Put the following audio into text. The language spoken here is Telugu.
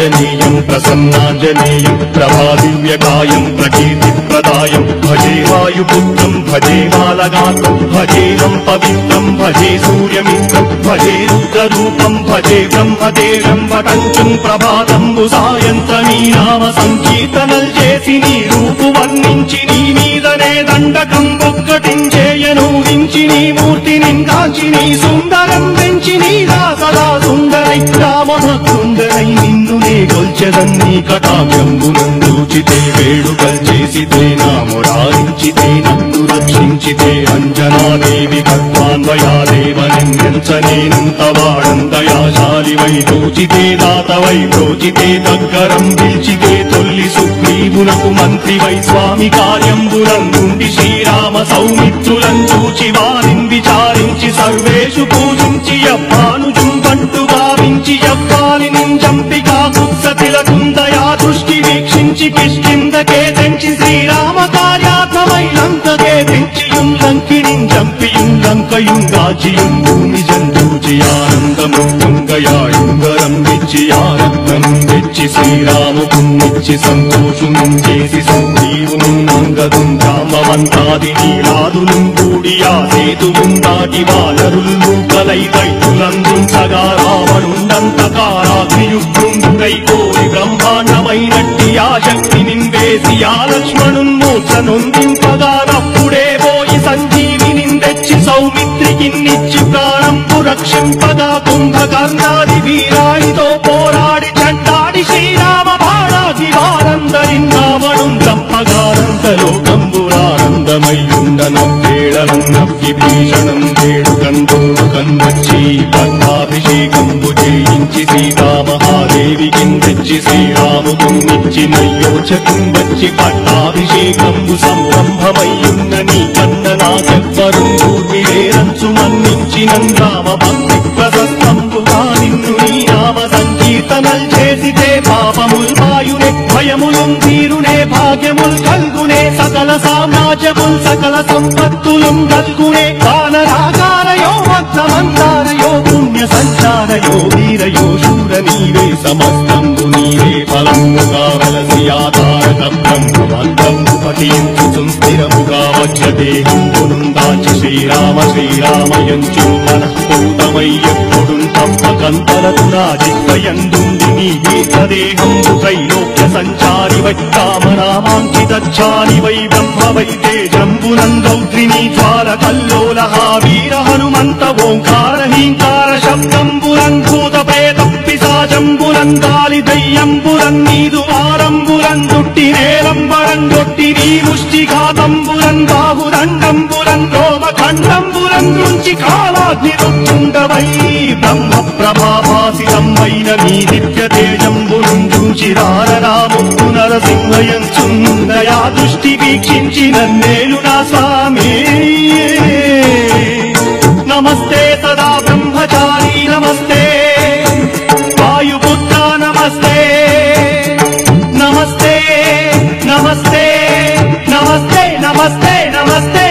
ఆంజనేయం ప్రసన్నాంజనేయం ప్రభాదివ్యకాయం ప్రకీర్తిప్రదాయం భజే వాయుపుత్రం భజే బాలగాత్రం భజేనం పవిత్రం భజే సూర్యమిత్రం భజే రుద్రరూపం భజే బ్రహ్మదేవం వటంచుం ప్రభాతంబు సాయంత్రమీ నామ సంకీర్తనల్ చేసి నీ రూపు వర్ణించి నీ మీదనే దండకం ఒక్కటించేయను వించి నీ మూర్తిని కాంచి నీ సుందరం పెంచి నీ సదా సుందరై రామభక్తుండరై నిన్ను నే గొల్చెదన్నీ కటాక్షంబునందూచితే వేడుకల్ చేసితే నామురారించితే నన్ను రక్షించితే అంజనాదేవి కర్మాన్వయాదేవనెంచనేనంత వాడందయాశాలివై దోచితే దాతవై ప్రోచితే దగ్గరం పిలిచితే తొల్లి సుగ్రీవునకు మంత్రివై స్వామి కార్యంబులందుండి శ్రీరామ సౌమిత్రులం చూచి వారిని విచారించి సర్వేషు పూజించి యవ్వానుజుం పంటు భావించి యవ్వాని చంపికా కుత్సతిలకుందయా దృష్టి వీక్షించి కిష్కిందకే తెంచి శ్రీరామ కార్యాత్మమై లంకకే తెంచియుం లంకినిం చంపియుం లంకయుం గాచియుం భూమి జంతూచి ఆనందముంగయాయుంగరం విచ్చి ఆరత్నం తెచ్చి శ్రీరాముకున్నిచ్చి సంతోషుం చేసి సుగ్రీవును అంగదుం జాంబవంతాది నీలాదులు కూడి ఆ సేతువుం దాటి వానరులు కలై దైత్యులందుంచగా రావణుండంతకారాగ్నియుగ్రుండుడై కోరి బ్రహ్మాండమైనట్టి ఆ శక్తిని వేసి ఆ లక్ష్మణున్మూర్ఛనొందింపగా నప్పుడే పోయి సంజీవిని తెచ్చి సౌమిత్రికిన్నిచ్చి ప్రాణంపు రక్షింపగా కుంభకర్ణాది వీరాడితో పోరాడి చండాడి శ్రీరామ బాణాది వారందరిన్ రావణుం చంపగానందలోకంబురానందమయ్యుండనవ్వేళనవ్వి భీషణం వేడుకందోకన్వచ్చి పట్టాభిషేకంబు చేయించి సీతామహాదేవికి తెచ్చి శ్రీరాముకున్నిచ్చి నయ్యోచకం వచ్చి పట్టాభిషేకంబు సంరంభమయ్యున్న నీ కన్న నాకెవ్వరు దూర్మిరేరంచు మన్నించినం రామ భక్తి ప్రశస్తంబుగా నిన్ను నీ నామ సంకీర్తనల్ చేసితే పాపముల్ వాయునే భయములుం తీరునే భాగ్యముల్ కల్గునే సకల సామ్రాజ్యముల్ సకల సంపత్తులుం కల్గునే కానరాకారయో భక్తమంతారయో పుణ్య సంచారయో వీరయో శూర నీవే సమస్తంబు నీవే ఫలముగా వలసి ఆధారక బ్రహ్మమంత్రము పఠించుచుం స్థిరముగా వజ్రదేహంబును దాచి శ్రీరామ శ్రీరామయంచు మనఃపూతమై ఎప్పుడుం తప్పకంతరతు నా జిహ్వయందుండి నీ దీర్ఘదేహంబు త్రైలోక్య సంచారి వై రామనామాంకితాని వై బ్రహ్మ వై తేజంబునందౌద్రిని జ్వాల కల్లోలహ వీర హనుమంత ఓంకార హీంకార శబ్దంబురం భూత ప్రేత పిశాచంబురం గాలి దయ్యంబురం నీదు వారంబురం దుట్టి నేలంబరం దొట్టి నీ ముష్టిఘాతంబురం బాహుదండంబురం రోమఖండంబురం నుంచి కాలాగ్ని రుచుండవై బ్రహ్మ ప్రభాభాసితమైన నీ దివ్య తేజంబురం చూచి రారరాముక్కు నరసింహయంచుందయా దృష్టి వీక్షించి నన్నేలు నా స్వామి నమస్తే సదా బ్రహ్మచారి నమస్తే వాయుపుత్ర నమస్తే నమస్తే నమస్తే నమస్తే నమస్తే నమస్తే